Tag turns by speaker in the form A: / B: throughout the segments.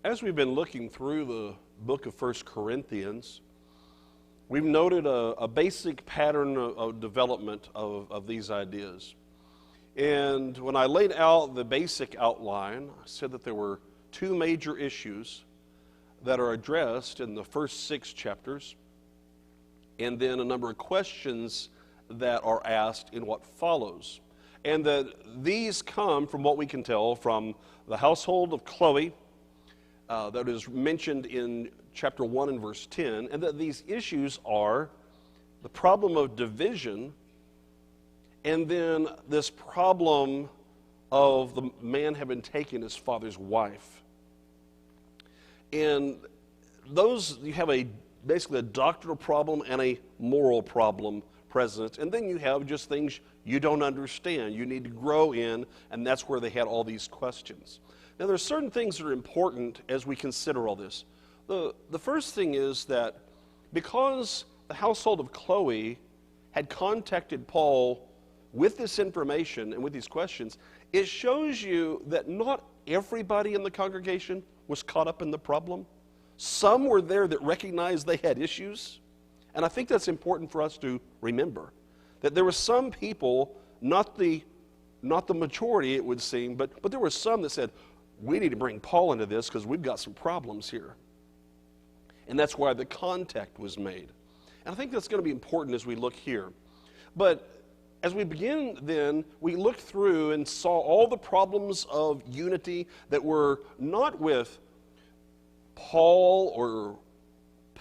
A: As we've been looking through the book of 1 Corinthians, we've noted a basic pattern of development of these ideas. And when I laid out the basic outline, I said that there were two major issues that are addressed in the first 6 chapters, and then a number of questions that are asked in what follows. And that these come from what we can tell from the household of Chloe, that is mentioned in chapter 1 and verse 10, and that these issues are the problem of division and then this problem of the man having taken his father's wife. And those, you have basically a doctrinal problem and a moral problem present, and then you have just things you don't understand, you need to grow in, and that's where they had all these questions. Now, there are certain things that are important as we consider all this. The first thing is that because the household of Chloe had contacted Paul with this information and with these questions, it shows you that not everybody in the congregation was caught up in the problem. Some were there that recognized they had issues, and I think that's important for us to remember, that there were some people, not the majority it would seem, but there were some that said, we need to bring Paul into this because we've got some problems here. And that's why the contact was made. And I think that's going to be important as we look here. But as we begin then, we looked through and saw all the problems of unity that were not with Paul or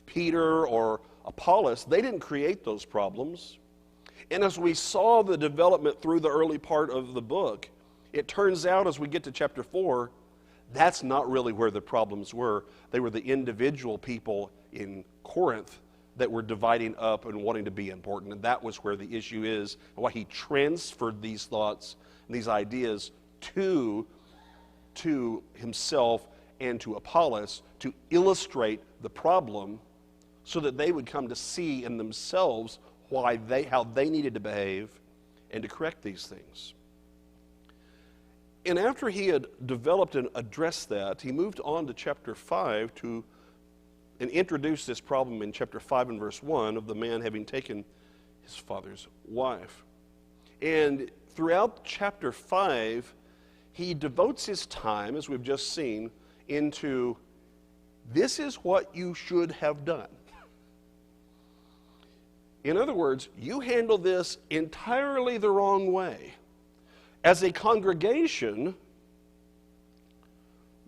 A: Peter or Apollos. They didn't create those problems. And as we saw the development through the early part of the book, it turns out as we get to chapter 4, that's not really where the problems were. They were the individual people in Corinth that were dividing up and wanting to be important. And that was where the issue is, and why he transferred these thoughts and these ideas to himself and to Apollos to illustrate the problem so that they would come to see in themselves how they needed to behave and to correct these things. And after he had developed and addressed that, he moved on to chapter 5 and introduced this problem in chapter 5 and verse 1 of the man having taken his father's wife. And throughout chapter 5, he devotes his time, as we've just seen, into this is what you should have done. In other words, you handle this entirely the wrong way. As a congregation,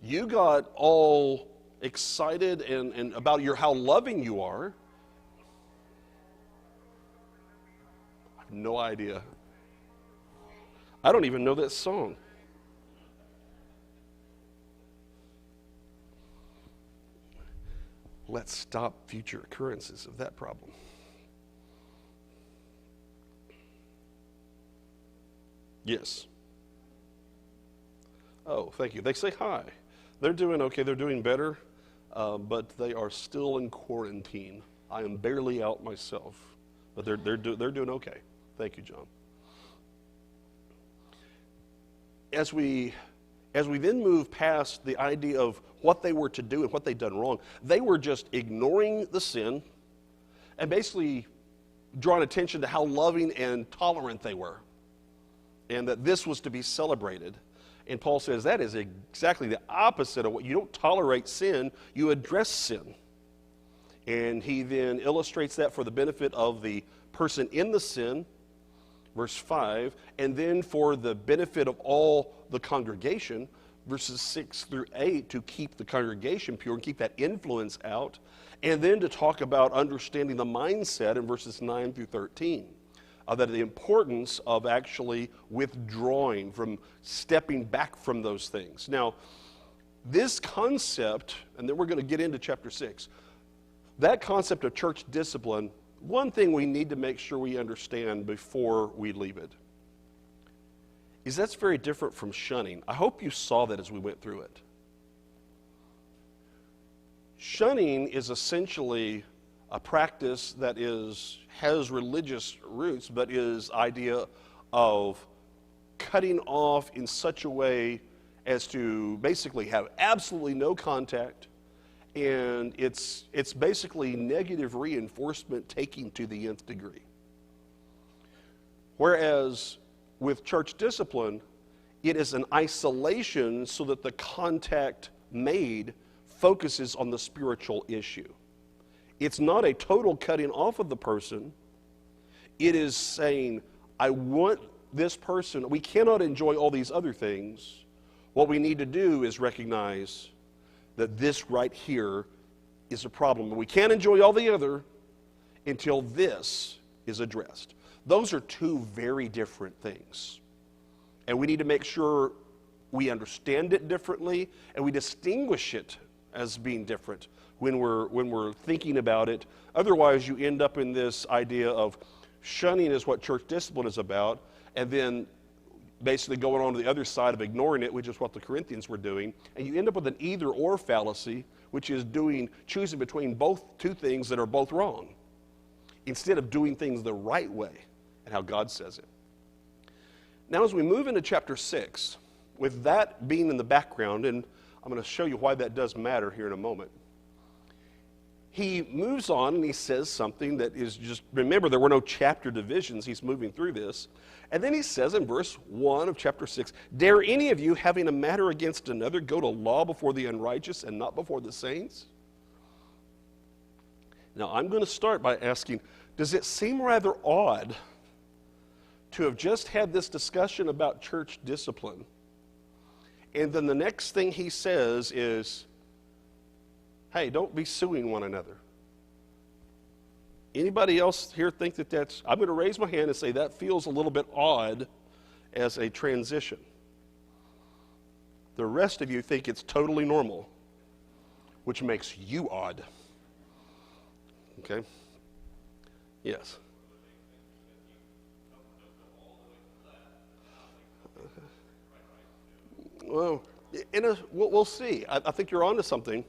A: you got all excited and about how loving you are. I have no idea. I don't even know that song. Let's stop future occurrences of that problem. Yes. Oh, thank you. They say hi. They're doing okay. They're doing better, but they are still in quarantine. I am barely out myself, but they're doing okay. Thank you, John. As we then move past the idea of what they were to do and what they'd done wrong, they were just ignoring the sin and basically drawing attention to how loving and tolerant they were, and that this was to be celebrated. And Paul says that is exactly the opposite of what you don't tolerate sin, you address sin. And he then illustrates that for the benefit of the person in the sin, verse 5, and then for the benefit of all the congregation, verses 6 through 8, to keep the congregation pure and keep that influence out, and then to talk about understanding the mindset in verses 9 through 13. That the importance of actually withdrawing from stepping back from those things. Now, this concept, and then we're going to get into chapter 6, that concept of church discipline, one thing we need to make sure we understand before we leave it is that's very different from shunning. I hope you saw that as we went through it. Shunning is essentially a practice that has religious roots, but is idea of cutting off in such a way as to basically have absolutely no contact, and it's basically negative reinforcement taking to the nth degree. Whereas with church discipline, it is an isolation so that the contact made focuses on the spiritual issue. It's not a total cutting off of the person. It is saying, I want this person, we cannot enjoy all these other things. What we need to do is recognize that this right here is a problem. We can't enjoy all the other until this is addressed. Those are two very different things. And we need to make sure we understand it differently and we distinguish it as being different when we're thinking about it. Otherwise, you end up in this idea of shunning is what church discipline is about, and then basically going on to the other side of ignoring it, which is what the Corinthians were doing, and you end up with an either-or fallacy, which is choosing between two things that are both wrong, instead of doing things the right way and how God says it. Now, as we move into chapter 6, with that being in the background, and I'm going to show you why that does matter here in a moment, he moves on and he says something that is just, remember, there were no chapter divisions. He's moving through this. And then he says in verse 1 of chapter 6, dare any of you, having a matter against another, go to law before the unrighteous and not before the saints? Now, I'm going to start by asking, does it seem rather odd to have just had this discussion about church discipline, and then the next thing he says is, hey, don't be suing one another? Anybody else here think that that's, I'm going to raise my hand and say that feels a little bit odd as a transition. The rest of you think it's totally normal, which makes you odd. Okay? Yes. Well, we'll see. I think you're onto something.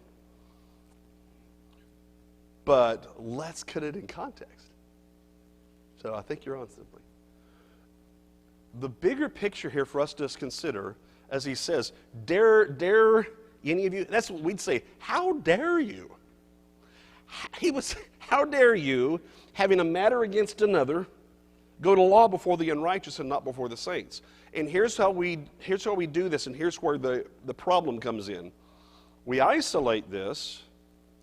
A: But let's put it in context. So I think you're on something. The bigger picture here for us to consider, as he says, dare any of you, that's what we'd say, how dare you? How dare you, having a matter against another, go to law before the unrighteous and not before the saints? And here's how we do this, and here's where the problem comes in. We isolate this,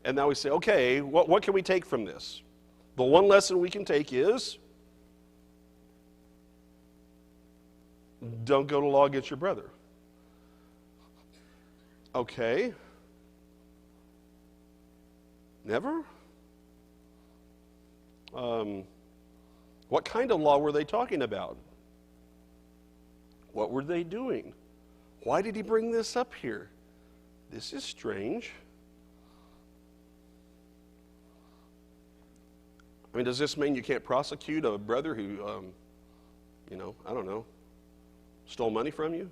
A: and now we say, okay, what can we take from this? The one lesson we can take is, don't go to law against your brother. Okay. Never? What kind of law were they talking about? What were they doing? Why did he bring this up here? This is strange. I mean, does this mean you can't prosecute a brother who, I don't know, stole money from you?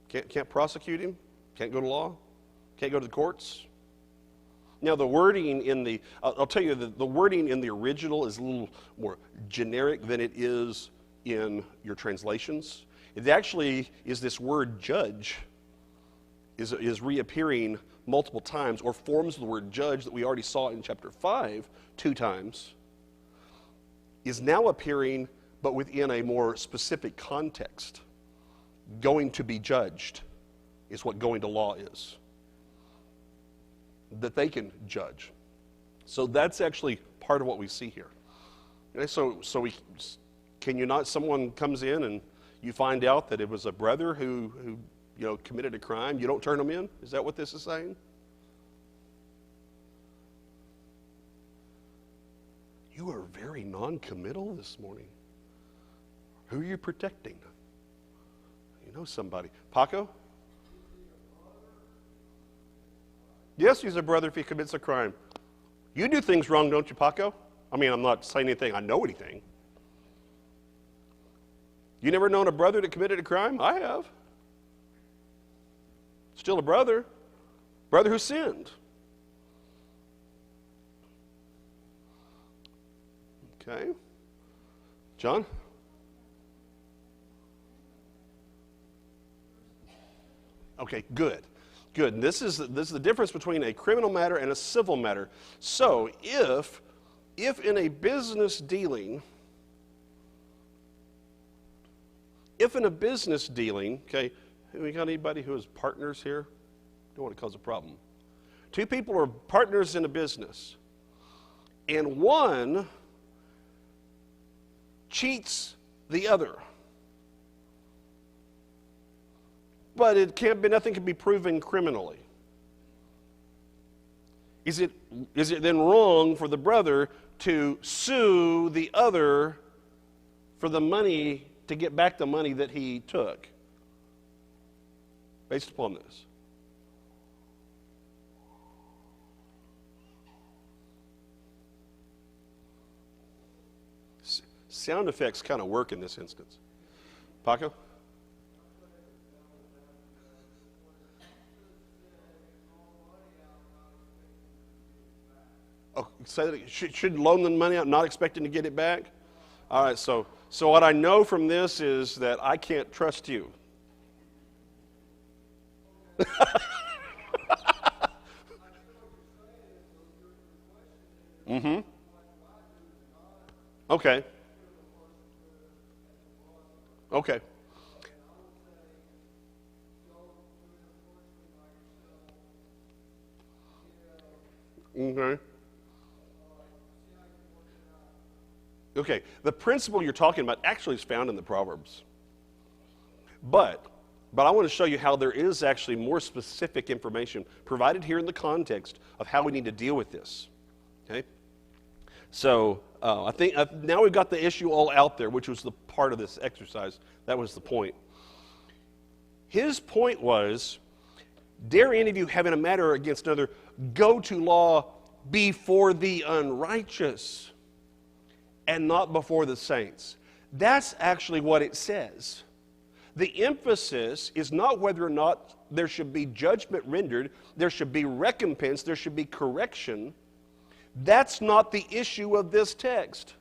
A: Can't prosecute him? Can't go to law? Can't go to the courts? Now, the wording in the, I'll tell you, the wording in the original is a little more generic than it is in your translations. It actually is this word judge is reappearing multiple times, or forms of the word judge that we already saw in chapter 5 2 times, is now appearing, but within a more specific context. Going to be judged is what going to law is. That they can judge. So that's actually part of what we see here. Okay, so can you not, someone comes in and you find out that it was a brother who committed a crime, you don't turn them in? Is that what this is saying? You are very non-committal this morning. Who are you protecting? You know somebody. Paco? Yes, he's a brother if he commits a crime. You do things wrong, don't you, Paco? I mean, I'm not saying anything, I know anything. You never known a brother that committed a crime? I have. Still a brother. Brother who sinned. Okay. John? Okay, good. Good. And this is the difference between a criminal matter and a civil matter. So if in a business dealing, okay, we got anybody who is partners here? Don't want to cause a problem. Two people are partners in a business, and one cheats the other. But nothing can be proven criminally. Is it then wrong for the brother to sue the other for the money, to get back the money that he took based upon this? Sound effects kind of work in this instance. Paco? Oh, say that should loan the money out, not expecting to get it back? All right, so what I know from this is that I can't trust you. Mm-hmm. Okay. Okay. Okay. Okay. The principle you're talking about actually is found in the Proverbs. But I want to show you how there is actually more specific information provided here in the context of how we need to deal with this. Okay? So I think now we've got the issue all out there, which was the part of this exercise. That was the point. His point was, dare any of you having a matter against another go to law before the unrighteous and not before the saints. That's actually what it says. The emphasis is not whether or not there should be judgment rendered, there should be recompense, there should be correction. That's not the issue of this text.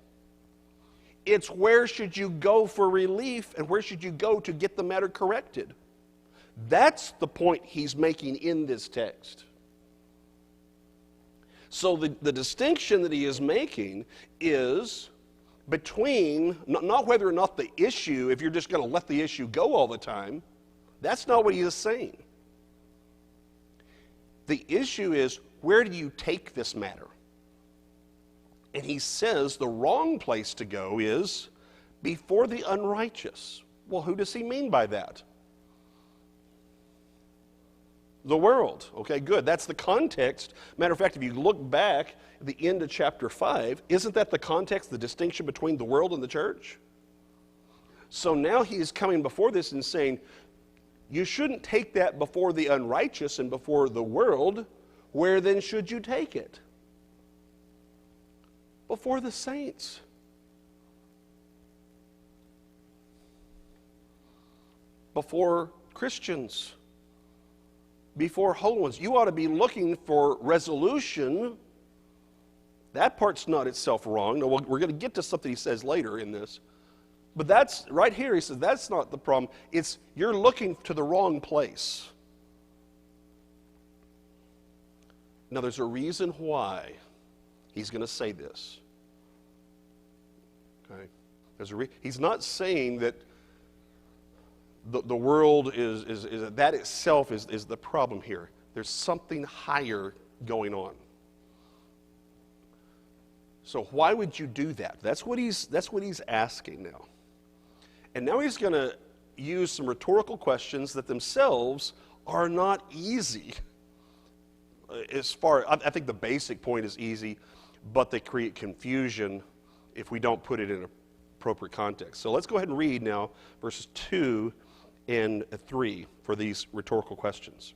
A: It's where should you go for relief and where should you go to get the matter corrected. That's the point he's making in this text. So the distinction that he is making is between, not whether or not the issue, if you're just going to let the issue go all the time, that's not what he is saying. The issue is, where do you take this matter? And he says the wrong place to go is before the unrighteous. Well, who does he mean by that? The world. Okay, good. That's the context. Matter of fact, if you look back at the end of chapter 5, isn't that the context, the distinction between the world and the church? So now he is coming before this and saying, you shouldn't take that before the unrighteous and before the world. Where then should you take it? Before the saints. Before Christians. Before holy ones. You ought to be looking for resolution. That part's not itself wrong. No, we're going to get to something he says later in this. But that's, right here, he says, that's not the problem. It's, you're looking to the wrong place. Now, there's a reason why he's going to say this. Okay? He's not saying that the world is that itself is the problem here. There's something higher going on. So why would you do that? That's what he's asking now. And now he's going to use some rhetorical questions that themselves are not easy. I think the basic point is easy, but they create confusion if we don't put it in an appropriate context. So let's go ahead and read now verses 2 and 3 for these rhetorical questions.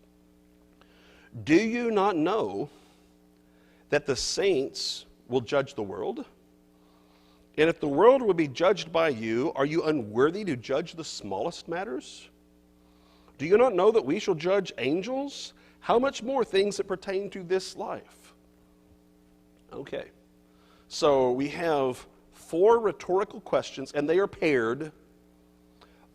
A: Do you not know that the saints will judge the world? And if the world will be judged by you, are you unworthy to judge the smallest matters? Do you not know that we shall judge angels? How much more things that pertain to this life? Okay. So we have 4 rhetorical questions, and they are paired.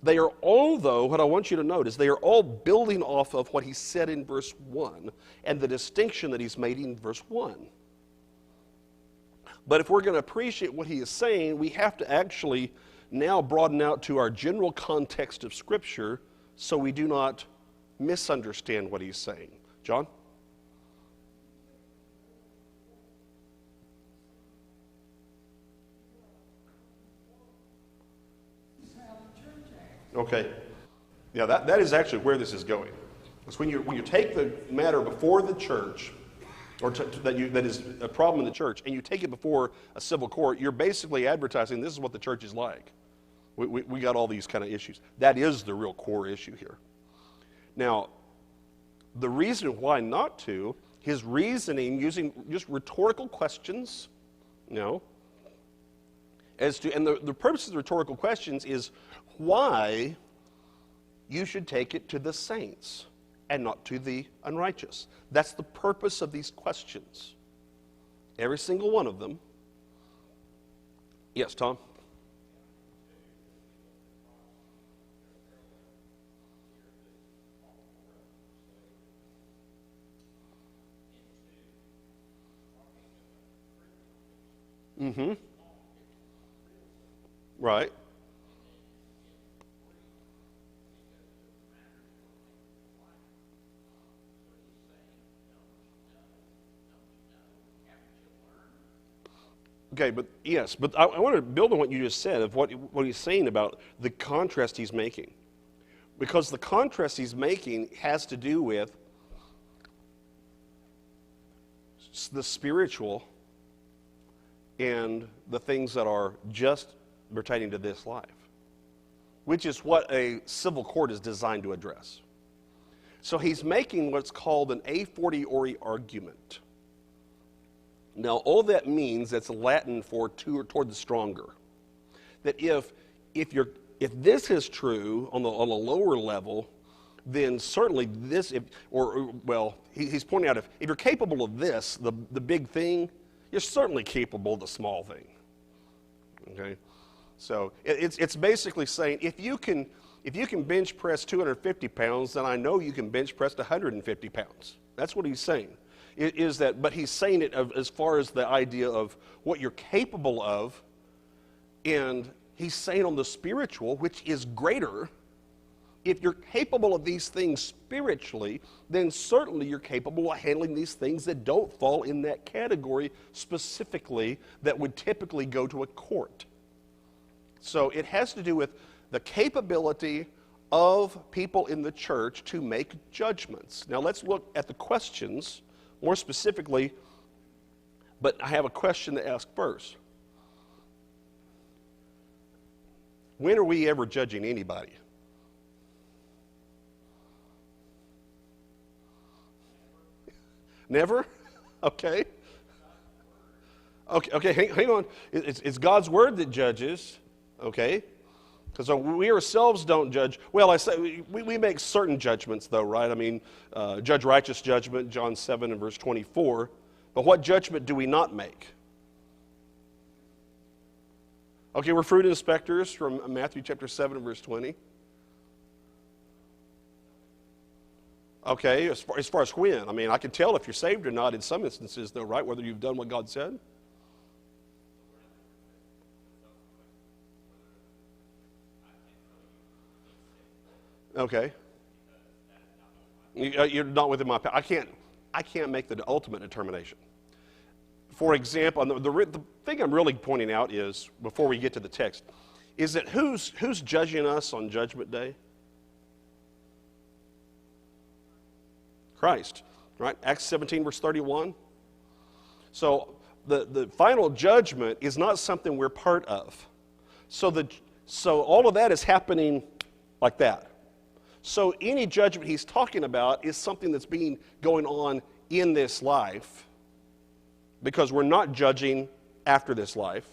A: They are all, though, what I want you to notice, they are all building off of what he said in verse 1 and the distinction that he's made in verse 1. But if we're going to appreciate what he is saying, we have to actually now broaden out to our general context of Scripture so we do not misunderstand what he's saying. John? Okay. Yeah, that is actually where this is going. It's when you take the matter before the church, or that is a problem in the church, and you take it before a civil court, you're basically advertising this is what the church is like. We got all these kind of issues. That is the real core issue here. Now, the reason why not to, his reasoning using just rhetorical questions, as to, and the purpose of the rhetorical questions is why you should take it to the saints and not to the unrighteous. That's the purpose of these questions. Every single one of them. Yes, Tom? Mm-hmm. Right. Okay, but yes, but I want to build on what you just said of what he's saying about the contrast he's making. Because the contrast he's making has to do with the spiritual and the things that are just pertaining to this life, which is what a civil court is designed to address. So he's making what's called an a fortiori argument. Now, all that means, that's Latin for toward the stronger. That if this is true on a lower level, then certainly this, he's pointing out if you're capable of this, the big thing, you're certainly capable of the small thing. Okay, so it's basically saying if you can bench press 250 pounds, then I know you can bench press 150 pounds. That's what he's saying. But he's saying it as far as the idea of what you're capable of, and he's saying on the spiritual, which is greater. If you're capable of these things spiritually, then certainly you're capable of handling these things that don't fall in that category specifically that would typically go to a court. So it has to do with the capability of people in the church to make judgments. Now let's look at the questions more specifically, but I have a question to ask first. When are we ever judging anybody? Never? Okay. Okay, hang on. It's God's word that judges, okay? Because we ourselves don't judge. Well, I say we make certain judgments, though, right? I mean, judge righteous judgment, John 7 and verse 24. But what judgment do we not make? Okay, we're fruit inspectors from Matthew chapter 7 and verse 20. Okay, as far as when? I mean, I can tell if you're saved or not in some instances, though, right? Whether you've done what God said. Okay. You're not within my power. I can't make the ultimate determination. For example, the thing I'm really pointing out is, before we get to the text, is that who's judging us on Judgment Day? Christ, right? Acts 17, verse 31. So the final judgment is not something we're part of. So all of that is happening like that. So any judgment he's talking about is something that's going on in this life, because we're not judging after this life,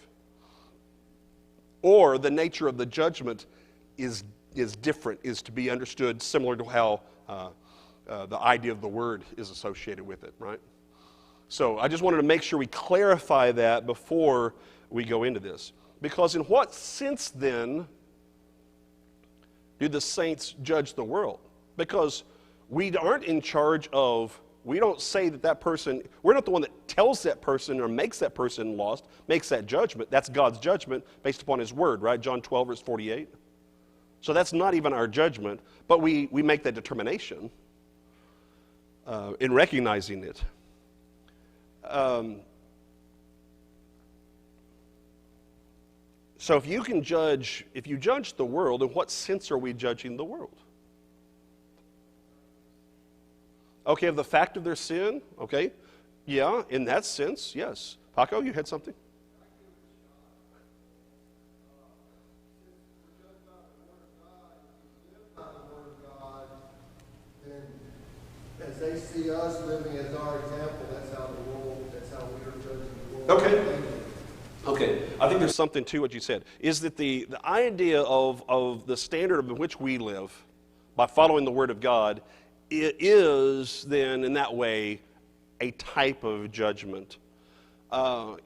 A: or the nature of the judgment is different, is to be understood similar to how the idea of the word is associated with it, right? So I just wanted to make sure we clarify that before we go into this. Because in what sense then do the saints judge the world? Because we aren't in charge of, we don't say that person, we're not the one that tells that person or makes that person lost, makes that judgment. That's God's judgment based upon his word, right? John 12, verse 48. So that's not even our judgment, but we make that determination in recognizing it. So if you judge the world, in what sense are we judging the world? Okay, of the fact of their sin, okay. Yeah, in that sense, yes. Paco, you had something?
B: As they see us living as our example, that's how we are judging the world.
A: Okay, I think there's something to what you said. Is that the idea of the standard of which we live by following the Word of God, it is then in that way a type of judgment.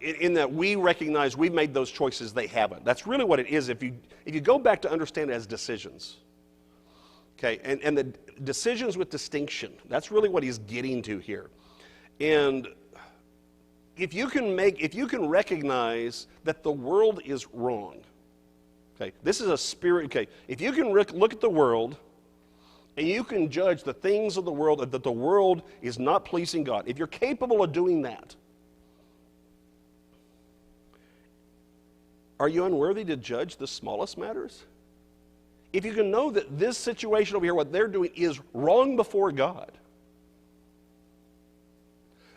A: In that we recognize we've made those choices, they haven't. That's really what it is if you go back to understand it as decisions. Okay, and the decisions with distinction, that's really what he's getting to here. And if you can recognize that the world is wrong, okay, this is a spirit, okay, if you can look at the world and you can judge the things of the world, that the world is not pleasing God, if you're capable of doing that, are you unworthy to judge the smallest matters? If you can know that this situation over here, what they're doing is wrong before God,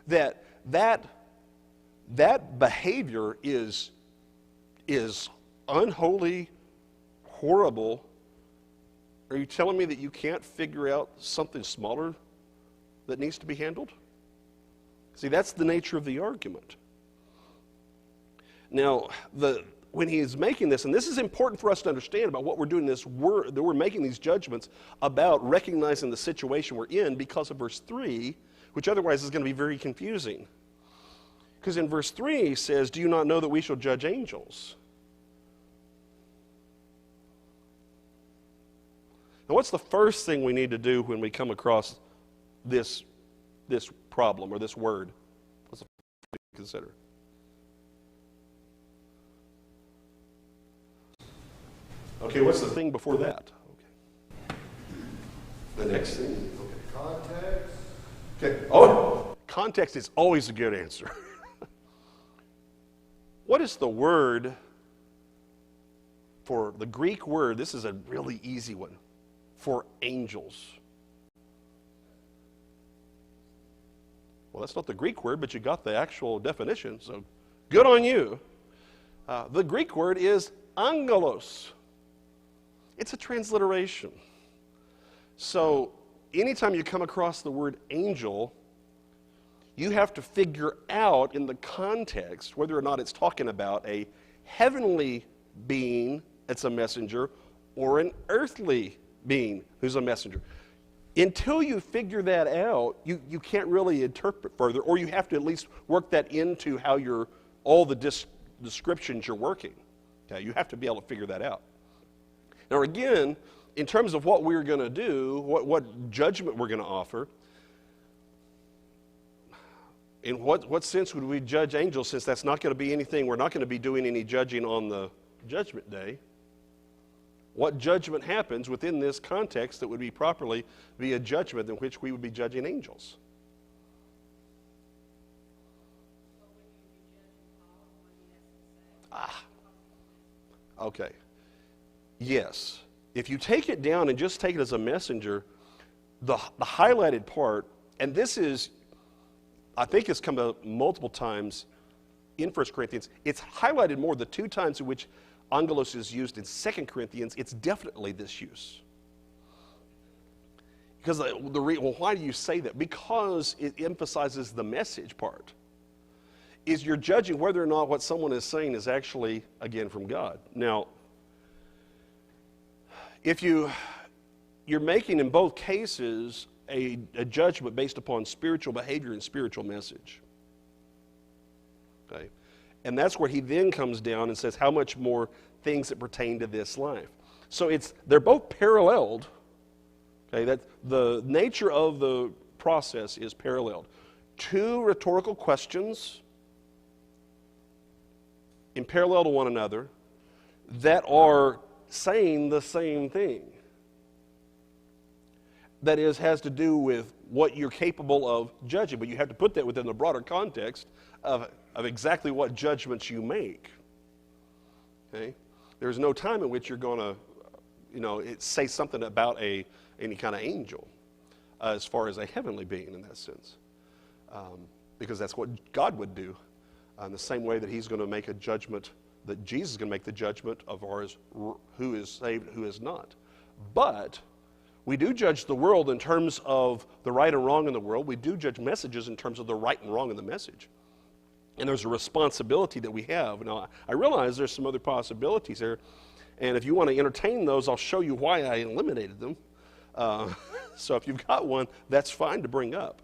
A: that behavior is unholy, horrible, are you telling me that you can't figure out something smaller that needs to be handled? See, that's the nature of the argument. Now, when he is making this, and this is important for us to understand about what we're doing, that we're making these judgments about recognizing the situation we're in because of verse 3, which otherwise is going to be very confusing. Because in verse 3 he says, do you not know that we shall judge angels? Now what's the first thing we need to do when we come across this problem or this word? What's the first thing to consider? Okay, what's the thing before that? Okay. The next thing. Okay.
B: Context.
A: Okay. Oh, context is always a good answer. What is the word for the Greek word? This is a really easy one for angels. Well, that's not the Greek word, but you got the actual definition, so good on you. The Greek word is angelos. It's a transliteration. So anytime you come across the word angel, you have to figure out in the context whether or not it's talking about a heavenly being that's a messenger or an earthly being who's a messenger. Until you figure that out, you can't really interpret further, or you have to at least work that into how all the descriptions you're working. Okay, you have to be able to figure that out. Now again, in terms of what we're going to do, what judgment we're going to offer, in what sense would we judge angels, since that's not going to be anything, we're not going to be doing any judging on the judgment day? What judgment happens within this context that would be properly be a judgment in which we would be judging angels? Okay. Yes. If you take it down and just take it as a messenger, the highlighted part, and this is, I think it's come up multiple times in 1 Corinthians, it's highlighted more the two times in which angelos is used in 2 Corinthians, it's definitely this use. Because why do you say that? Because it emphasizes the message part. Is you're judging whether or not what someone is saying is actually, again, from God. Now, if you're making in both cases a judgment based upon spiritual behavior and spiritual message. Okay? And that's where he then comes down and says, how much more things that pertain to this life. So they're both paralleled. Okay, that the nature of the process is paralleled. Two rhetorical questions in parallel to one another that are saying the same thing. That is, has to do with what you're capable of judging, but you have to put that within the broader context of exactly what judgments you make. Okay? There's no time in which you're going to, say something about any kind of angel as far as a heavenly being in that sense, because that's what God would do. In the same way that He's going to make a judgment, that Jesus is going to make the judgment of ours, who is saved, who is not. But we do judge the world in terms of the right and wrong in the world. We do judge messages in terms of the right and wrong in the message. And there's a responsibility that we have. Now, I realize there's some other possibilities there, and if you want to entertain those, I'll show you why I eliminated them. So if you've got one, that's fine to bring up.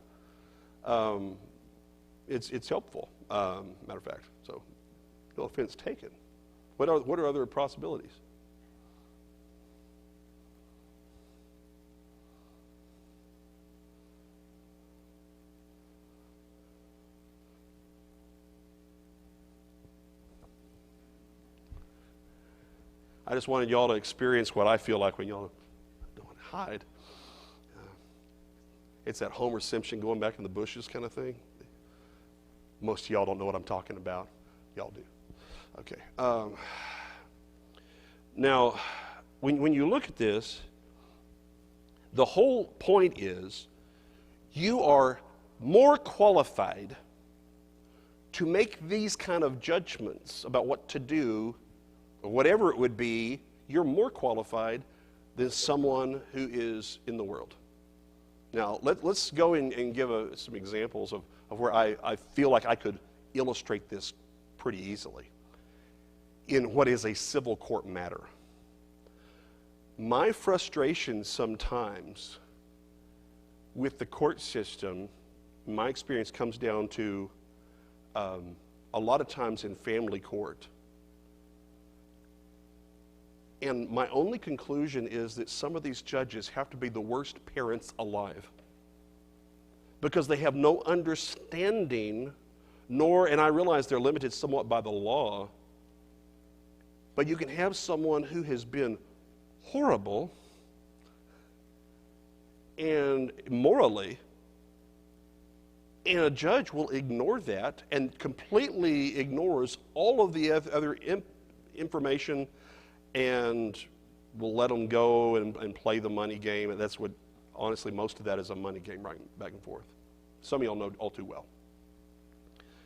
A: It's helpful, matter of fact. So no offense taken. What are other possibilities? I just wanted y'all to experience what I feel like when y'all don't hide. It's that Homer Simpson going back in the bushes kind of thing. Most of y'all don't know what I'm talking about. Y'all do. Okay. Now, when you look at this, the whole point is you are more qualified to make these kind of judgments about what to do, or whatever it would be. You're more qualified than someone who is in the world. Now, let's go and give some examples of where I feel like I could illustrate this pretty easily in what is a civil court matter. My frustration sometimes with the court system, my experience comes down to a lot of times in family court. And my only conclusion is that some of these judges have to be the worst parents alive, because they have no understanding, and I realize they're limited somewhat by the law, but you can have someone who has been horrible and morally, and a judge will ignore that and completely ignores all of the other information and will let them go and play the money game. And that's what, honestly, most of that is a money game, right back and forth. Some of y'all know all too well.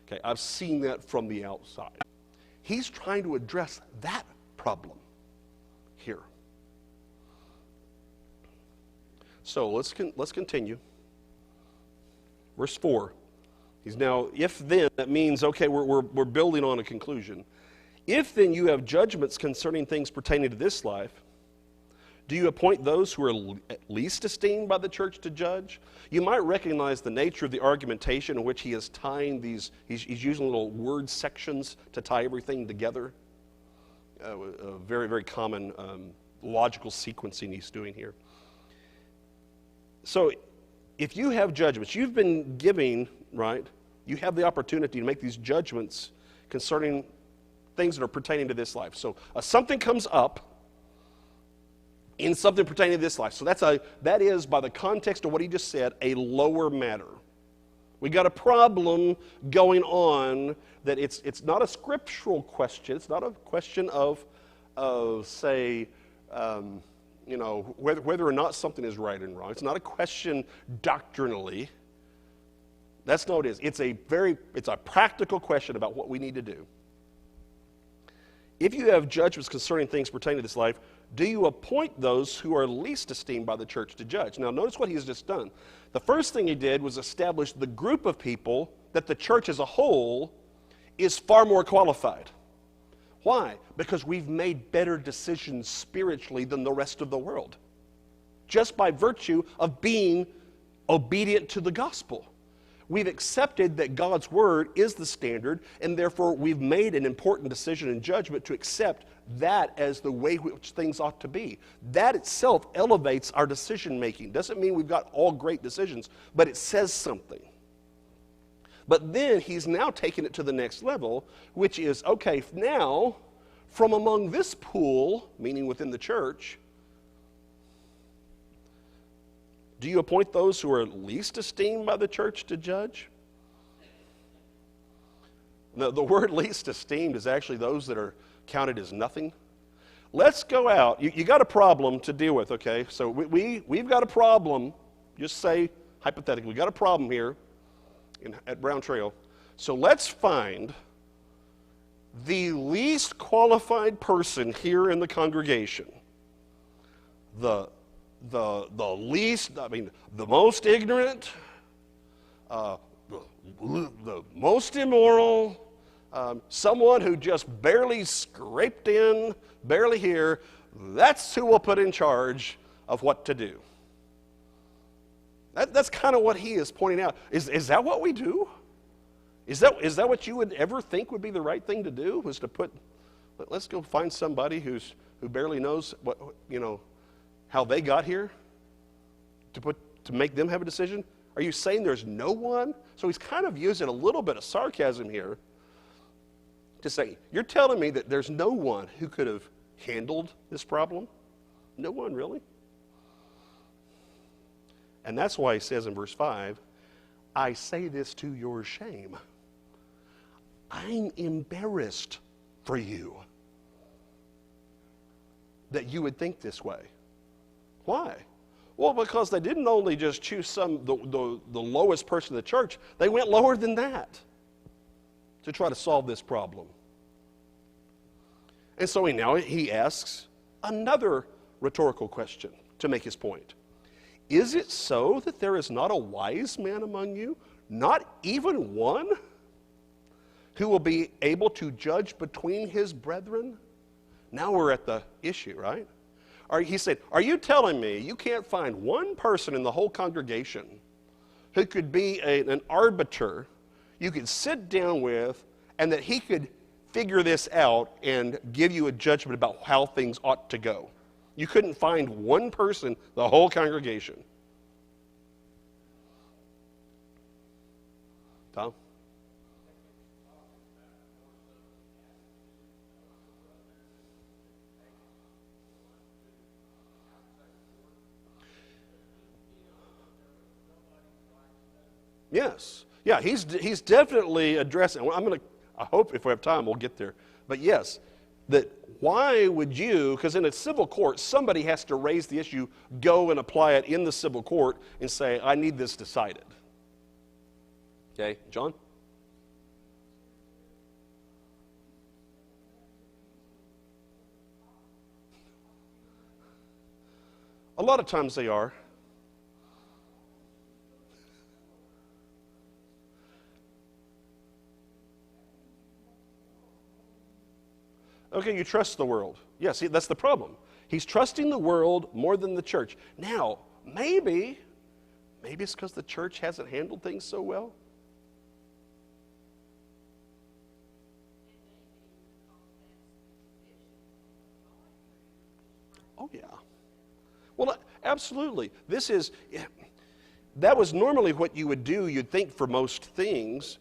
A: Okay, I've seen that from the outside. He's trying to address that problem here. So let's continue. Verse 4. He's now, if then, that means, okay, we're building on a conclusion. If then you have judgments concerning things pertaining to this life, do you appoint those who are least esteemed by the church to judge? You might recognize the nature of the argumentation in which he is tying these, he's using little word sections to tie everything together. A very, very common logical sequencing he's doing here. So if you have judgments, you've been giving, right? You have the opportunity to make these judgments concerning things that are pertaining to this life. So something comes up in something pertaining to this life. So that is, by the context of what he just said, a lower matter. We got a problem going on that it's not a scriptural question. It's not a question of say, whether or not something is right and wrong. It's not a question doctrinally. That's not what it is. It's a practical question about what we need to do. If you have judgments concerning things pertaining to this life, do you appoint those who are least esteemed by the church to judge? Now, notice what he has just done. The first thing he did was establish the group of people that the church as a whole is far more qualified. Why? Because we've made better decisions spiritually than the rest of the world, just by virtue of being obedient to the gospel. We've accepted that God's word is the standard, and therefore we've made an important decision and judgment to accept that as the way which things ought to be. That itself elevates our decision making. Doesn't mean we've got all great decisions, but it says something. But then he's now taken it to the next level, which is, okay, now, from among this pool, meaning within the church, do you appoint those who are least esteemed by the church to judge? The word least esteemed is actually those that are counted as nothing. Let's go out. You got a problem to deal with, okay? So we've got a problem. Just say, hypothetically, we've got a problem here at Brown Trail. So let's find the least qualified person here in the congregation. The least, the most ignorant, the most immoral, someone who just barely scraped in, barely here. That's who we'll put in charge of what to do. That's kind of what he is pointing out. Is that what we do? Is that what you would ever think would be the right thing to do? Was to put, let's go find somebody who barely knows what, how they got here, to make them have a decision? Are you saying there's no one? So he's kind of using a little bit of sarcasm here to say, you're telling me that there's no one who could have handled this problem? No one, really? And that's why he says in verse 5, I say this to your shame. I'm embarrassed for you that you would think this way. Why? Well, because they didn't only just choose the lowest person in the church, they went lower than that to try to solve this problem. And so he asks another rhetorical question to make his point. Is it so that there is not a wise man among you, not even one, who will be able to judge between his brethren? Now we're at the issue, right? He said, are you telling me you can't find one person in the whole congregation who could be an arbiter you could sit down with, and that he could figure this out and give you a judgment about how things ought to go? You couldn't find one person, the whole congregation. Tom? Yes. Yeah, he's definitely addressing. I hope if we have time we'll get there. But yes, that why would you, because in a civil court, somebody has to raise the issue, go and apply it in the civil court and say, I need this decided. Okay, John? A lot of times they are. Okay, you trust the world. Yeah, see, that's the problem. He's trusting the world more than the church. Now, maybe it's because the church hasn't handled things so well. Oh, yeah. Well, absolutely. That was normally what you would do, you'd think, for most things.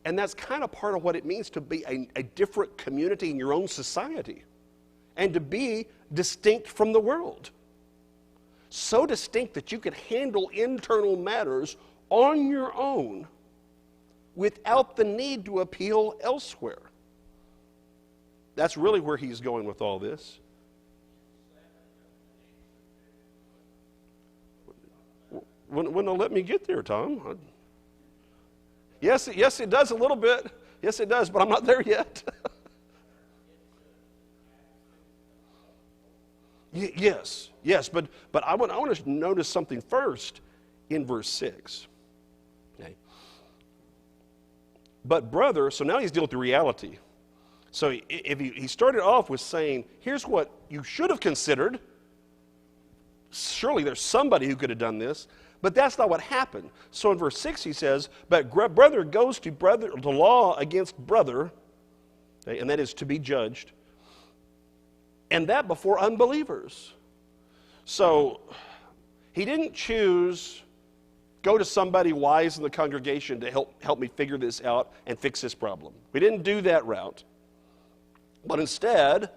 A: And that's kind of part of what it means to be a different community in your own society and to be distinct from the world. So distinct that you could handle internal matters on your own without the need to appeal elsewhere. That's really where he's going with all this. Wouldn't let me get there, Tom. Yes, it does a little bit. Yes, it does, but I'm not there yet. Yes, but I want to notice something first in verse 6. Okay. But brother, so now he's dealing with the reality. So if he started off with saying, here's what you should have considered. Surely there's somebody who could have done this. But that's not what happened. So in verse 6 he says, but brother goes to law against brother, okay, and that is to be judged, and that before unbelievers. So he didn't choose, go to somebody wise in the congregation to help me figure this out and fix this problem. We didn't do that route. But instead,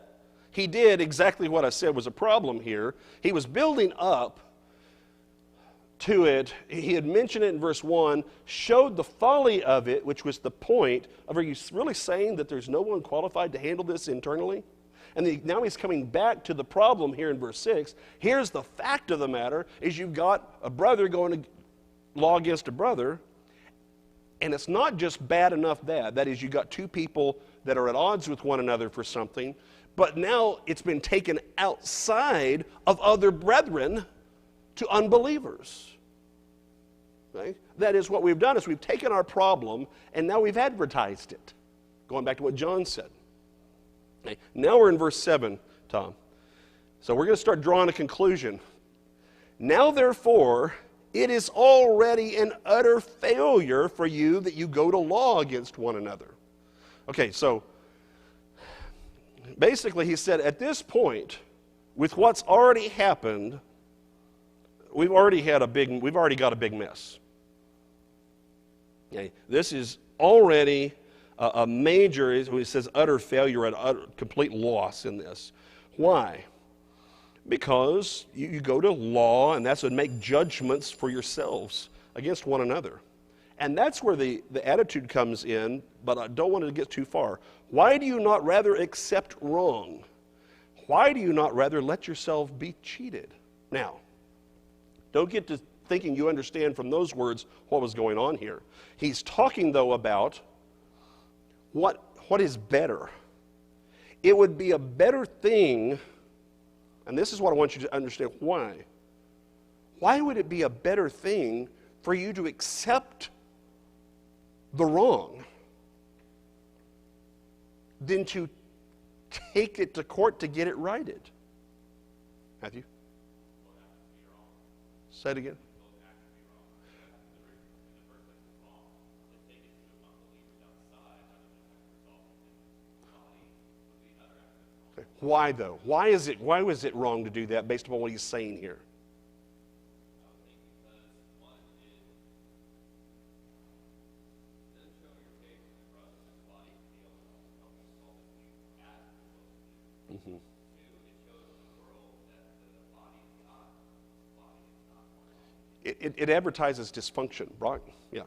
A: he did exactly what I said was a problem here. He was building up to it. He had mentioned it in verse 1, showed the folly of it, which was the point of, are you really saying that there's no one qualified to handle this internally? And now he's coming back to the problem here in verse 6. Here's the fact of the matter, is you've got a brother going to law against a brother, and it's not just bad enough that is, you got two people that are at odds with one another for something, but now it's been taken outside of other brethren to unbelievers. Okay? That is what we've done, is we've taken our problem and now we've advertised it. Going back to what John said. Okay? Now we're in verse 7, Tom. So we're going to start drawing a conclusion. Now therefore, it is already an utter failure for you that you go to law against one another. Okay, so basically he said at this point, with what's already happened, we've already got a big mess. Okay, this is already a major, he says utter failure, an utter complete loss in this. Why? Because you go to law, and that's to make judgments for yourselves against one another. And that's where the attitude comes in, but I don't want to get too far. Why do you not rather accept wrong? Why do you not rather let yourself be cheated? Now, don't get to thinking you understand from those words what was going on here. He's talking, though, about what is better. It would be a better thing, and this is what I want you to understand why. Why would it be a better thing for you to accept the wrong than to take it to court to get it righted? Matthew? Say it again. Why though? Why was it wrong to do that based upon what he's saying here? Mm-hmm. It advertises dysfunction, right? Yeah.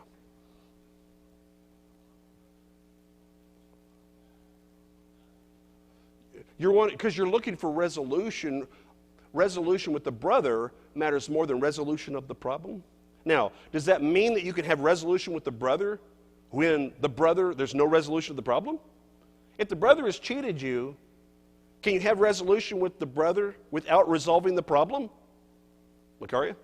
A: Because you're looking for resolution. Resolution with the brother matters more than resolution of the problem. Now, does that mean that you can have resolution with the brother when there's no resolution of the problem? If the brother has cheated you, can you have resolution with the brother without resolving the problem? Macaria?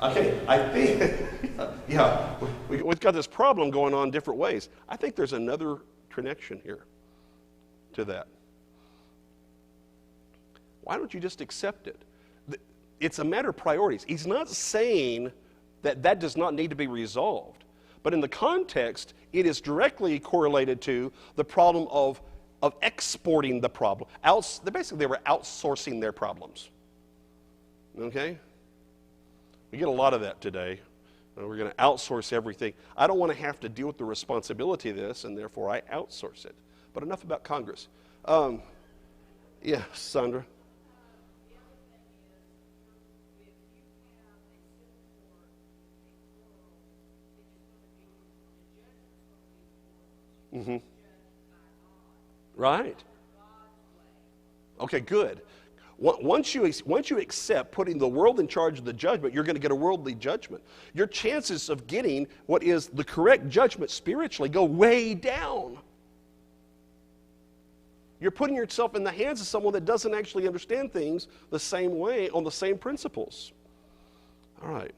A: Okay, I think, yeah, we've got this problem going on different ways. I think there's another connection here to that. Why don't you just accept it? It's a matter of priorities. He's not saying that does not need to be resolved. But in the context, it is directly correlated to the problem of exporting the problem. Basically, they were outsourcing their problems. Okay? We get a lot of that today. We're going to outsource everything. I don't want to have to deal with the responsibility of this, and therefore I outsource it. But enough about Congress. Yeah, Sandra. Mm-hmm. Right. Okay, good. Once you accept putting the world in charge of the judgment, you're going to get a worldly judgment. Your chances of getting what is the correct judgment spiritually go way down. You're putting yourself in the hands of someone that doesn't actually understand things the same way on the same principles. All right.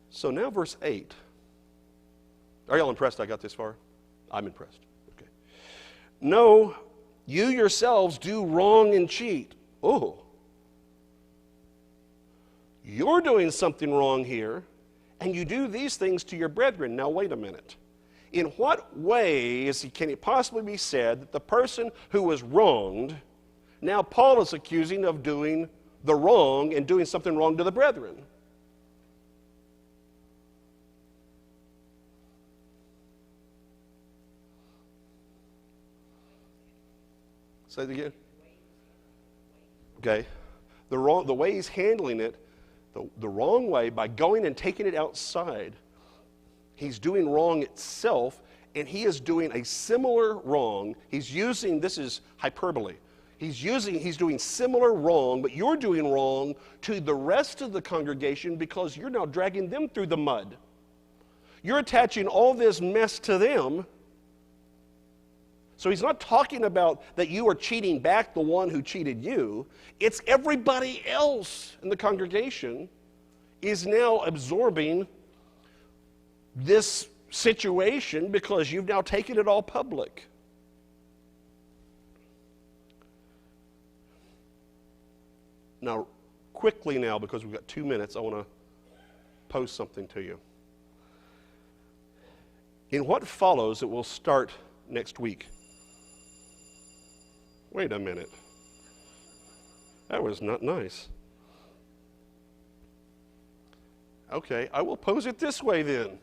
A: So now verse 8. Are y'all impressed I got this far? I'm impressed. Okay. No, you yourselves do wrong and cheat. Oh. You're doing something wrong here, and you do these things to your brethren. Now wait a minute. In what way can it possibly be said that the person who was wronged, now Paul is accusing of doing the wrong and doing something wrong to the brethren? Say it again. Okay. The way he's handling it, the wrong way, by going and taking it outside, he's doing wrong itself, and he is doing a similar wrong. He's using, this is hyperbole. He's doing similar wrong, but you're doing wrong to the rest of the congregation because you're now dragging them through the mud. You're attaching all this mess to them. So he's not talking about that you are cheating back the one who cheated you. It's everybody else in the congregation is now absorbing this situation because you've now taken it all public. Now, quickly now, because we've got 2 minutes, I want to pose something to you. In what follows, it will start next week. Wait a minute. That was not nice. Okay, I will pose it this way then.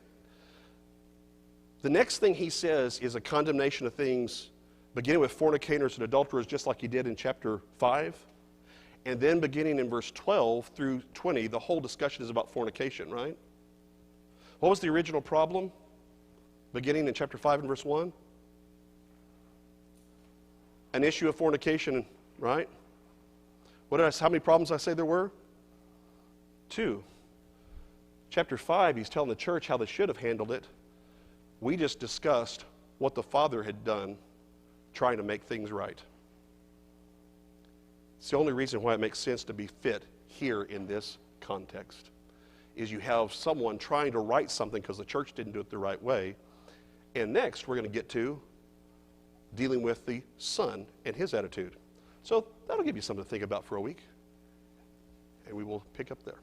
A: The next thing he says is a condemnation of things, beginning with fornicators and adulterers, just like he did in chapter 5. And then beginning in verse 12 through 20, the whole discussion is about fornication, right? What was the original problem? Beginning in chapter 5 and verse 1? An issue of fornication, right? How many problems did I say there were? 2. Chapter 5, he's telling the church how they should have handled it. We just discussed what the Father had done trying to make things right. It's the only reason why it makes sense to be fit here in this context, is you have someone trying to right something because the church didn't do it the right way. And next, we're going to get to dealing with the Son and his attitude. So that'll give you something to think about for a week, and we will pick up there.